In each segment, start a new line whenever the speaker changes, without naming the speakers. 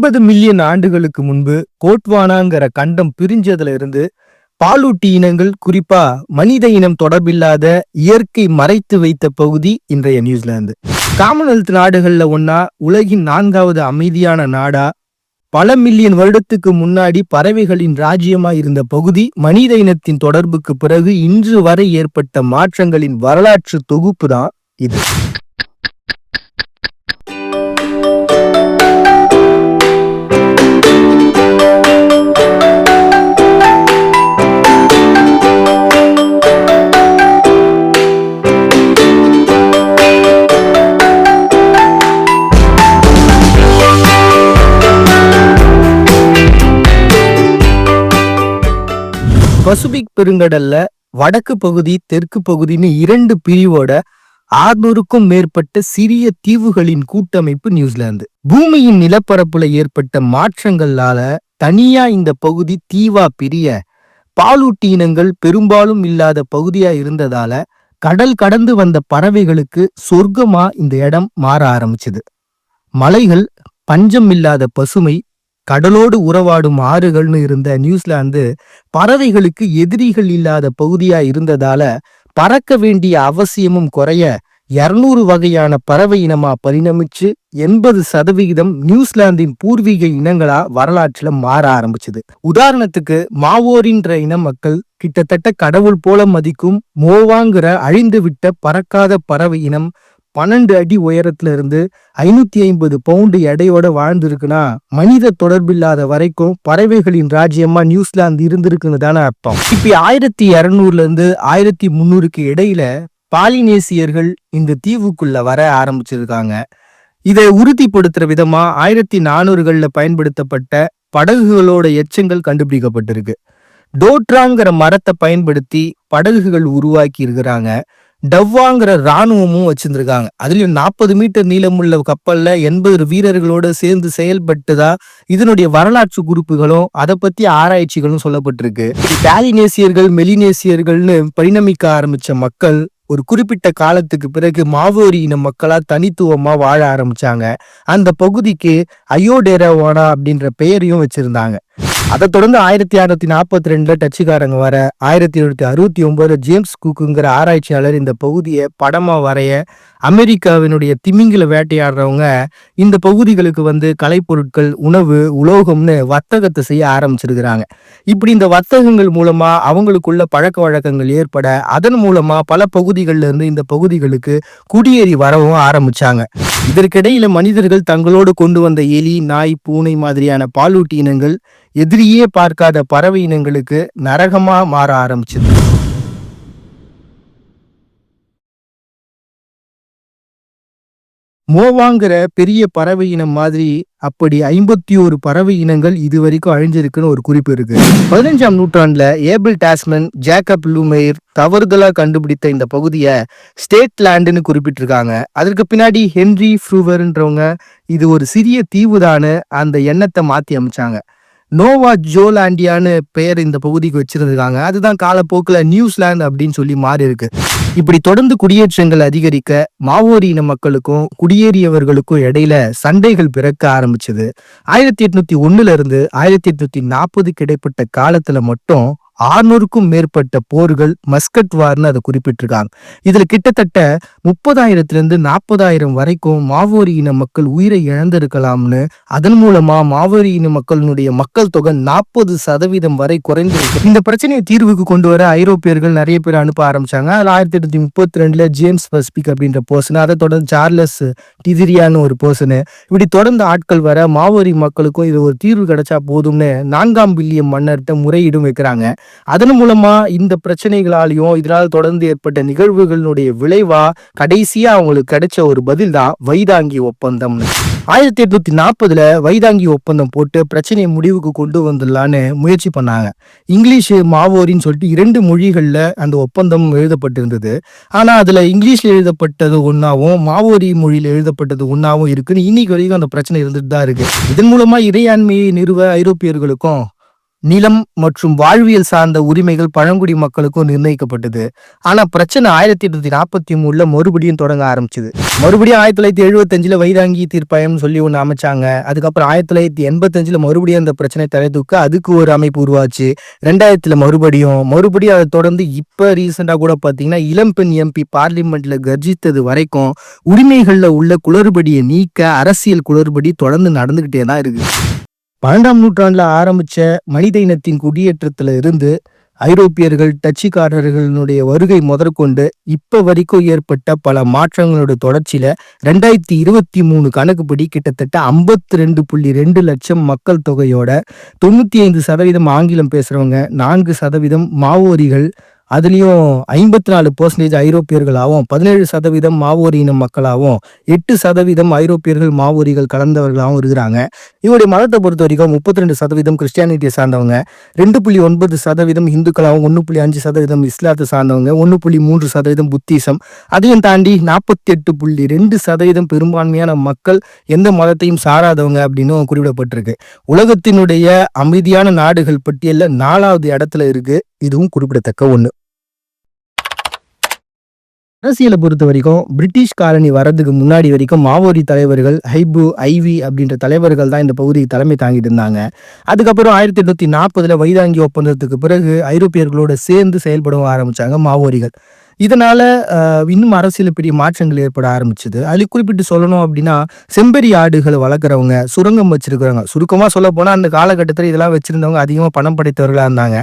20 million ஆண்டுகளுக்கு முன்பு கோட்வானாங்கிற கண்டம் பிரிஞ்சதுல இருந்து பாலூட்டி இனங்கள், குறிப்பா மனித இனம் தொடர்பில்லாத இயற்கை மறைத்து வைத்த பகுதி இன்றைய நியூசிலாந்து. காமன்வெல்த் நாடுகள்ல ஒன்னா, உலகின் 4வது அமைதியான நாடா, பல மில்லியன் வருடத்துக்கு முன்னாடி பறவைகளின் ராஜ்யமா இருந்த பகுதி மனித இனத்தின் தொடர்புக்கு பிறகு இன்று வரை ஏற்பட்ட மாற்றங்களின் வரலாற்று தொகுப்பு தான் இது. பசிபிக் பெருங்கடல்ல வடக்கு பகுதி, தெற்கு பகுதின்னு 2 பிரிவோட 600க்கும் மேற்பட்ட சிறிய தீவுகளின் கூட்டமைப்பு நியூசிலாந்து. பூமியின் நிலப்பரப்புல ஏற்பட்ட மாற்றங்களால தனியா இந்த பகுதி தீவா பிரிய, பாலூட்டி இனங்கள் பெரும்பாலும் இல்லாத பகுதியா இருந்ததால கடல் கடந்து வந்த பறவைகளுக்கு சொர்க்கமா இந்த இடம் மாற ஆரம்பிச்சது. மலைகள், பஞ்சம் இல்லாத பசுமை, கடலோடு உறவாடும் ஆறுகள்னு இருந்த நியூசிலாந்து பறவைகளுக்கு எதிரிகள் இல்லாத பகுதியா இருந்ததால பறக்க வேண்டிய அவசியமும் குறைய 200 வகையான பறவை இனமா பரிணமிச்சு 80% நியூசிலாந்தின் பூர்வீக இனங்களா வரலாற்றுல மாற ஆரம்பிச்சது. உதாரணத்துக்கு, மாவோரின்ற இன மக்கள் கிட்டத்தட்ட கடவுள் போல மதிக்கும் மோவாங்கிற அழிந்து விட்ட பறக்காத பறவை இனம் 12 அடி உயரத்துல இருந்து 550 பவுண்டு எடையோட வாழ்ந்திருக்குன்னா, மனித தொடர்பில்லாத வரைக்கும் பறவைகளின் ராஜ்யமா நியூசிலாந்து இருந்திருக்குன்னு தானே அர்த்தம். இப்ப 1200ல இருந்து 1300க்கு இடையில பாலினேசியர்கள் இந்த தீவுக்குள்ள வர ஆரம்பிச்சிருக்காங்க. இதை உறுதிப்படுத்துற விதமா 1400கள்ல பயன்படுத்தப்பட்ட படகுகளோட எச்சங்கள் கண்டுபிடிக்கப்பட்டிருக்கு. டோட்ராங்கிற மரத்தை பயன்படுத்தி படகுகள் உருவாக்கி இருக்கிறாங்க. டவ்வாங்கிற ராணுவமும் வச்சிருந்திருக்காங்க. அதுலயும் 40 மீட்டர் நீளமுள்ள கப்பல்ல 80 வீரர்களோட சேர்ந்து செயல்பட்டுதா இதனுடைய வரலாற்று குறிப்புகளும் அதை பத்தி ஆராய்ச்சிகளும் சொல்லப்பட்டிருக்கு. பாலினேசியர்கள், மெலினேசியர்கள்னு பரிணமிக்க ஆரம்பிச்ச மக்கள் ஒரு குறிப்பிட்ட காலத்துக்கு பிறகு மாவோரி இன மக்களா தனித்துவமா வாழ ஆரம்பிச்சாங்க. அந்த பகுதிக்கு அயோடேராவானா அப்படின்ற பெயரையும் வச்சிருந்தாங்க. அதை தொடர்ந்து 1642ல டச்சுக்காரங்க வர, 1769ல ஜேம்ஸ் குக்குங்கிற ஆராய்ச்சியாளர் இந்த பகுதியை படமா வரைய, அமெரிக்காவினுடைய திமிங்கில வேட்டையாடுறவங்க இந்த பகுதிகளுக்கு வந்து கலைப்பொருட்கள், உணவு, உலோகம்னு வர்த்தகத்தை செய்ய ஆரம்பிச்சிருக்கிறாங்க. இப்படி இந்த வர்த்தகங்கள் மூலமா அவங்களுக்குள்ள பழக்க வழக்கங்கள் ஏற்பட, அதன் மூலமா பல பகுதிகள்ல இருந்து இந்த பகுதிகளுக்கு குடியேறி வரவும் ஆரம்பிச்சாங்க. இதற்கிடையில மனிதர்கள் தங்களோடு கொண்டு வந்த எலி, நாய், பூனை மாதிரியான பாலூட்டி இனங்கள் எதிரியே பார்க்காத பறவை இனங்களுக்கு நரகமா மாற ஆரம்பிச்சது. மோவாங்கிற பெரிய பறவை இனம் மாதிரி அப்படி 51 பறவை இனங்கள் இதுவரைக்கும் அழிஞ்சிருக்குன்னு ஒரு குறிப்பு இருக்கு. 15ஆம் நூற்றாண்டுல ஏபிள் டாஸ்மன், ஜேக்கப் லூமெய்ர் தவறுதலா கண்டுபிடித்த இந்த பகுதியை ஸ்டேட் லேண்டுன்னு குறிப்பிட்டிருக்காங்க. அதற்கு பின்னாடி ஹென்ரி ஃப்ரூவர்ன்றவங்க இது ஒரு சிறிய தீவுதான்னு அந்த எண்ணத்தை மாத்தி அமைச்சாங்க. நோவா ஜோலாண்டியான்னு பெயர் இந்த பகுதிக்கு வச்சிருந்திருக்காங்க. அதுதான் காலப்போக்கில் நியூசிலாந்து அப்படின்னு சொல்லி மாறி இருக்கு. இப்படி தொடர்ந்து குடியேற்றங்கள் அதிகரிக்க மாவோரி இன மக்களுக்கும் குடியேறியவர்களுக்கும் இடையில சண்டைகள் பிறக்க ஆரம்பிச்சது. 1801ல இருந்து 1840க்கு இடைப்பட்ட காலத்துல மட்டும் 600க்கும் மேற்பட்ட போர்கள், மஸ்கட் வார்னு அதை குறிப்பிட்டிருக்காங்க. இதுல கிட்டத்தட்ட 30,000ல இருந்து 40,000 வரைக்கும் மாவோரி இன மக்கள் உயிரை இழந்திருக்கலாம்னு, அதன் மூலமா மாவோரி இன மக்களுடைய மக்கள் தொகை 40% வரை குறைந்திருக்கு. இந்த பிரச்சனையை தீர்வுக்கு கொண்டு வர ஐரோப்பியர்கள் நிறைய பேர் அனுப்ப ஆரம்பிச்சாங்க. அதுல 1832ல ஜேம்ஸ் பசிபிக் அப்படின்ற பர்சன், அதை தொடர்ந்து சார்லஸ் டிசிரியான்னு ஒரு பர்சனு, இப்படி தொடர்ந்து ஆட்கள் வர மாவோரி மக்களுக்கும் இது ஒரு தீர்வு கிடைச்சா போதும்னு 4ஆம் வில்லியம் மன்னர்கிட்ட முறையீடும் வைக்கிறாங்க. அதன் மூலமா இந்த பிரச்சனைகளாலையும் இதனால் தொடர்ந்து ஏற்பட்ட நிகழ்வுகளுடைய விளைவா கடைசியா அவங்களுக்கு கிடைச்ச ஒரு பதில் தான் வைதாங்கி ஒப்பந்தம். 1840ல வைதாங்கி ஒப்பந்தம் போட்டு பிரச்சனையை முடிவுக்கு கொண்டு வந்துடலான்னு முயற்சி பண்ணாங்க. இங்கிலீஷ், மாவோரின்னு சொல்லிட்டு 2 மொழிகள்ல அந்த ஒப்பந்தம் எழுதப்பட்டிருந்தது. ஆனா அதுல இங்கிலீஷ்ல எழுதப்பட்டது ஒன்னாவும், மாவோரி மொழியில எழுதப்பட்டது ஒன்னாவும் இருக்குன்னு இன்னைக்கு வரைக்கும் அந்த பிரச்சனை இருந்துட்டு தான் இருக்கு. இதன் மூலமா இறையாண்மையை நிறுவ ஐரோப்பியர்களுக்கும் நிலம் மற்றும் வாழ்வியல் சார்ந்த உரிமைகள் பழங்குடி மக்களுக்கும் நிர்ணயிக்கப்பட்டது. ஆனா பிரச்சனை 1843 மறுபடியும் தொடங்க ஆரம்பிச்சது. மறுபடியும் 1975 வைராங்கி தீர்ப்பாயம் சொல்லி ஒண்ணு அமைச்சாங்க. அதுக்கப்புறம் 1985 மறுபடியும் அந்த பிரச்சனை தலை தூக்க அதுக்கு ஒரு அமைப்பு உருவாச்சு. 2000 மறுபடியும் அதை தொடர்ந்து இப்ப ரீசெண்டா கூட பாத்தீங்கன்னா இளம்பெண் எம்பி பார்லிமெண்ட்ல கர்ஜித்தது வரைக்கும் உரிமைகள்ல உள்ள குளறுபடியை நீக்க அரசியல் குளறுபடி தொடர்ந்து நடந்துகிட்டே தான் இருக்கு. 12ஆம் நூற்றாண்டுல ஆரம்பிச்ச மனித இனத்தின் குடியேற்றத்துல இருந்து ஐரோப்பியர்கள், டச்சுக்காரர்களுடைய வருகை முதற்கொண்டு இப்ப வரைக்கும் ஏற்பட்ட பல மாற்றங்களோட தொடர்ச்சியில 2023 கணக்குப்படி கிட்டத்தட்ட 52.2 லட்சம் மக்கள் தொகையோட 95% ஆங்கிலம் பேசுறவங்க, 4% மாவோரிகள், அதுலயும் 54% ஐரோப்பியர்களாகவும் 17% மாவோரி இன மக்களாகவும் 8% ஐரோப்பியர்கள் மாவோரிகள் கலந்தவர்களாகவும் இருக்கிறாங்க. இவருடைய மதத்தை பொறுத்த வரைக்கும் 32% கிறிஸ்டியானிட்டியை சார்ந்தவங்க, 2.9% இந்துக்களாகவும், 1.5% இஸ்லாத்தை சார்ந்தவங்க, 1.3% புத்திசம். அதையும் தாண்டி 48.2% பெரும்பான்மையான மக்கள் எந்த மதத்தையும் சாராதவங்க அப்படின்னு குறிப்பிடப்பட்டிருக்கு. உலகத்தினுடைய அமைதியான நாடுகள் பட்டியல்ல 4வது இடத்துல இருக்கு. இதுவும் குறிப்பிடத்தக்க ஒண்ணு. அரசியலை பொறுத்த வரைக்கும் பிரிட்டிஷ் காலனி வர்றதுக்கு முன்னாடி வரைக்கும் மாவோரி தலைவர்கள் ஹைபு, ஐவி அப்படின்ற தலைவர்கள் தான் இந்த பகுதிக்கு தலைமை தாங்கிட்டு இருந்தாங்க. அதுக்கப்புறம் 1840 வைராங்கி ஒப்பந்தத்துக்கு பிறகு ஐரோப்பியர்களோட சேர்ந்து செயல்பட ஆரம்பிச்சாங்க மாவோரிகள். இதனால இன்னும் அரசியல் பெரிய மாற்றங்கள் ஏற்பட ஆரம்பிச்சது. அதுல குறிப்பிட்டு சொல்லணும் அப்படின்னா செம்பரி ஆடுகளை வளர்க்குறவங்க, சுரங்கம் வச்சிருக்கிறவங்க, சுருக்கமா சொல்ல போனா அந்த காலகட்டத்தில் இதெல்லாம் வச்சிருந்தவங்க அதிகமா பணம் படைத்தவர்களா இருந்தாங்க.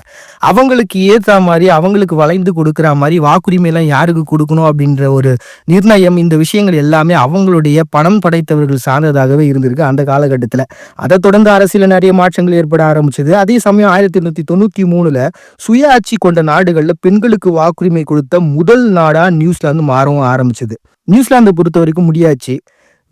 அவங்களுக்கு ஏற்ற மாதிரி அவங்களுக்கு வளைந்து கொடுக்குற மாதிரி வாக்குரிமை எல்லாம் யாருக்கு கொடுக்கணும் அப்படின்ற ஒரு நிர்ணயம், இந்த விஷயங்கள் எல்லாமே அவங்களுடைய பணம் படைத்தவர்கள் சார்ந்ததாகவே இருந்திருக்கு அந்த காலகட்டத்துல. அதை தொடர்ந்து அரசியல நிறைய மாற்றங்கள் ஏற்பட ஆரம்பிச்சது. அதே சமயம் 1893 சுயாட்சி கொண்ட நாடுகள்ல பெண்களுக்கு வாக்குரிமை கொடுத்த முதல் நாடா நியூசிலாந்து மாறவும் ஆரம்பிச்சது. நியூசிலாந்தை பொறுத்த வரைக்கும் முடியாச்சு.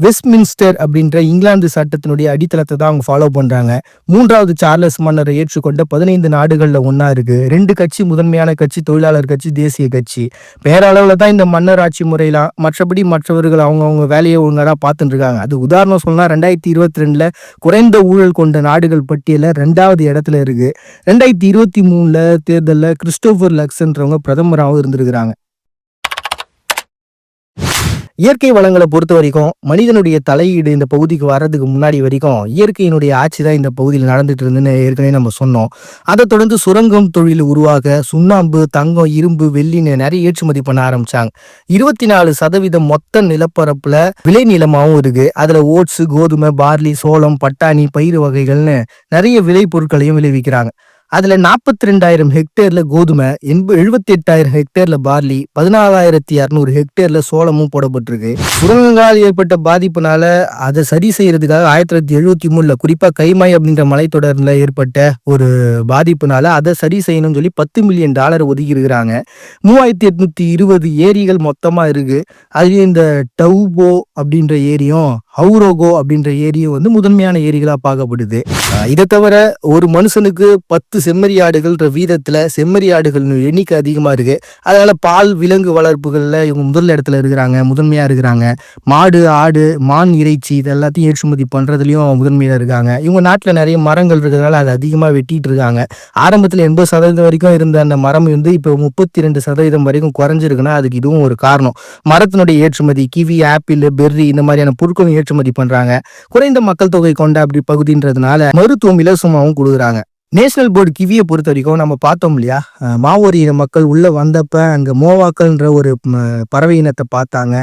வெஸ்ட்மின்ஸ்டர் அப்படின்ற இங்கிலாந்து சட்டத்தினுடைய அடித்தளத்தை தான் அவங்க ஃபாலோ பண்றாங்க. 3வது சார்லஸ் மன்னரை ஏற்றுக்கொண்ட 15 நாடுகள்ல ஒன்னா இருக்கு. 2 கட்சி, முதன்மையான கட்சி தொழிலாளர் கட்சி, தேசிய கட்சி. பேரளவுல தான் இந்த மன்னர் ஆட்சி முறையெல்லாம், மற்றபடி மற்றவர்கள் அவங்கவுங்க வேலையை ஒழுங்காக பார்த்துட்டு இருக்காங்க. அது உதாரணம் சொல்லலாம், 2022 குறைந்த ஊழல் கொண்ட நாடுகள் பட்டியல 2வது இடத்துல இருக்கு. 2023 தேர்தலில் கிறிஸ்டோபர் லக்ஸ்ன்றவங்க பிரதமராகவும் இருந்திருக்கிறாங்க. இயற்கை வளங்களை பொறுத்த வரைக்கும் மனிதனுடைய தலையீடு இந்த பகுதிக்கு வர்றதுக்கு முன்னாடி வரைக்கும் இயற்கையினுடைய ஆட்சி தான் இந்த பகுதியில் நடந்துட்டு இருந்துன்னு ஏற்கனவே நம்ம சொன்னோம். அதை தொடர்ந்து சுரங்கம் தொழில் உருவாக சுண்ணாம்பு, தங்கம், இரும்பு, வெள்ளின்னு நிறைய ஏற்றுமதி பண்ண ஆரம்பிச்சாங்க. 24% மொத்த நிலப்பரப்புல விளை நிலமாவும் இருக்கு. அதுல ஓட்ஸ், கோதுமை, பார்லி, சோளம், பட்டாணி, பயிர் வகைகள்னு நிறைய விளை பொருட்களையும் விளைவிக்கிறாங்க. அதுல 42,000 ஹெக்டேர்ல கோதுமை, 78,000 ஹெக்டேர்ல பார்லி, 14,200 ஹெக்டேர்ல சோளமும் போடப்பட்டிருக்கு. சுரங்கங்களால் ஏற்பட்ட பாதிப்புனால அதை சரி செய்யறதுக்காக 1973 குறிப்பா கைமாய் அப்படின்ற மலைத்தொடர்ல ஏற்பட்ட ஒரு பாதிப்புனால அதை சரி செய்யணும்னு சொல்லி $10 மில்லியன் ஒதுக்கி இருக்கிறாங்க. 3,820 ஏரிகள் மொத்தமா இருக்கு. அதுலயும் இந்த டவுபோ அப்படின்ற ஏரியும் ஹவுரோகோ அப்படின்ற ஏரியும் வந்து முதன்மையான ஏரிகளா பார்க்கப்படுது. இதை தவிர ஒரு மனுஷனுக்கு 10 செம்மறியாடுகள் வீதத்துல செம்மறியாடுகள் எண்ணிக்கை அதிகமா இருக்கு. அதனால பால் விலங்கு வளர்ப்புகள்ல இவங்க முதல் இடத்துல இருக்கிறாங்க, முதன்மையா இருக்கிறாங்க. மாடு, ஆடு, மான் இறைச்சி இது எல்லாத்தையும் ஏற்றுமதி பண்றதுலயும் முதன்மையா இருக்காங்க. இவங்க நாட்டுல நிறைய மரங்கள் இருக்கிறதுனால அது அதிகமா வெட்டிட்டு இருக்காங்க. ஆரம்பத்துல 80% வரைக்கும் இருந்த அந்த மரம் வந்து இப்போ 32% வரைக்கும் குறைஞ்சிருக்குன்னா அதுக்கு இதுவும் ஒரு காரணம். மரத்தினுடைய ஏற்றுமதி, கிவி, ஆப்பிள், பெர்ரி இந்த மாதிரியான பொருட்களும் ஏற்றுமதி பண்றாங்க. குறைந்த மக்கள் தொகை கொண்ட அப்படி பகுதின்றதுனால மருத்துவம் இலவசமாகவும் கொடுக்குறாங்க. நேஷனல் போர்டு கிவியை பொறுத்த வரைக்கும் நம்ம பார்த்தோம் இல்லையா, மாவோரி இன மக்கள் உள்ள வந்தப்ப அங்க மோவாக்கள்ன்ற ஒரு பறவை இனத்தை பார்த்தாங்க.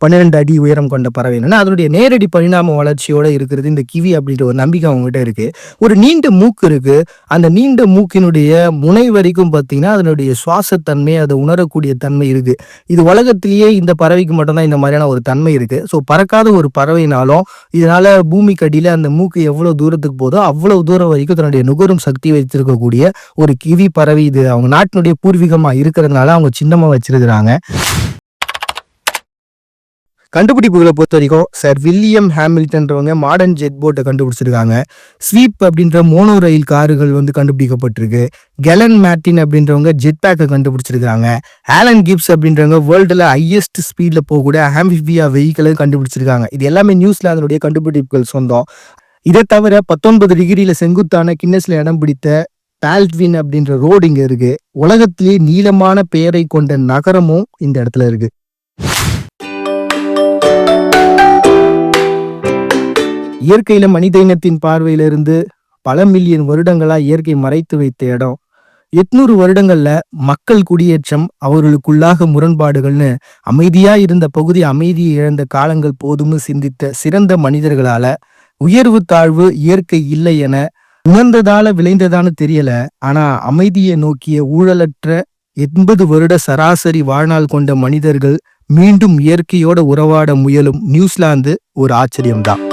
12 அடி உயரம் கொண்ட பறவை இனம். அதனுடைய நேரடி பரிணாம வளர்ச்சியோட இருக்கிறது இந்த கிவி அப்படின்ற ஒரு நம்பிக்கை அவங்ககிட்ட இருக்கு. ஒரு நீண்ட மூக்கு இருக்கு. அந்த நீண்ட மூக்கினுடைய முனை வரைக்கும் பார்த்தீங்கன்னா அதனுடைய சுவாசத்தன்மை, அதை உணரக்கூடிய தன்மை இருக்கு. இது உலகத்திலேயே இந்த பறவைக்கு மட்டும்தான் இந்த மாதிரியான ஒரு தன்மை இருக்கு. ஸோ பறக்காத ஒரு பறவைனாலும் இதனால பூமிக்கு அடியில அந்த மூக்கு எவ்வளவு தூரத்துக்கு போதோ அவ்வளவு தூரம் வரைக்கும் தன்னுடைய நுகரும் சக்தி வைத்திருக்கக்கூடிய ஒரு கிவி பறவை. இது அவங்க நாட்டினுடைய பூர்வீகமா இருக்கிறதுனால அவங்க சின்னமா வச்சிருக்கிறாங்க. கண்டுபிடிப்புகளை பொறுத்த வரைக்கும் சர் வில்லியம் ஹாமில்டன்றவங்க மாடர்ன் ஜெட் போட்டை கண்டுபிடிச்சிருக்காங்க. ஸ்வீப் அப்படின்ற மோனோ ரயில் கார்கள் வந்து கண்டுபிடிக்கப்பட்டிருக்கு. கெலன் மேர்டின் அப்படின்றவங்க ஜெட் பேக்கை கண்டுபிடிச்சிருக்காங்க. ஆலன் கிப்ஸ் அப்படின்றவங்க வேர்ல்டுல ஹையஸ்ட் ஸ்பீட்ல போகக்கூடிய ஆம்பிபியா வெஹிக்கிளை கண்டுபிடிச்சிருக்காங்க. இது எல்லாமே நியூசிலாந்துடைய கண்டுபிடிப்புகள் சொந்தம். இதை தவிர 19 டிகிரியில செங்குத்தான கின்னஸ்ல இடம் பிடித்த பால்ட்வின் அப்படின்ற ரோடு இங்க இருக்கு. உலகத்திலேயே நீளமான பெயரை கொண்ட நகரமும் இந்த இடத்துல இருக்கு. இயற்கையில மனித இனத்தின் பார்வையிலிருந்து பல மில்லியன் வருடங்களா இயற்கை மறைத்து வைத்த இடம். 800 வருடங்கள்ல மக்கள் குடியேற்றம், அவர்களுக்குள்ளாக முரண்பாடுகள்னு அமைதியா இருந்த பகுதி அமைதியை இழந்த காலங்கள் போதும்னு சிந்தித்த சிறந்த மனிதர்களால உயர்வு தாழ்வு இயற்கை இல்லை என உணர்ந்ததால விளைந்ததான்னு தெரியல. ஆனா அமைதியை நோக்கிய ஊழலற்ற 80 வருட சராசரி வாழ்நாள் கொண்ட மனிதர்கள் மீண்டும் இயற்கையோட உறவாட முயலும் நியூசிலாந்து ஒரு ஆச்சரியம்தான்.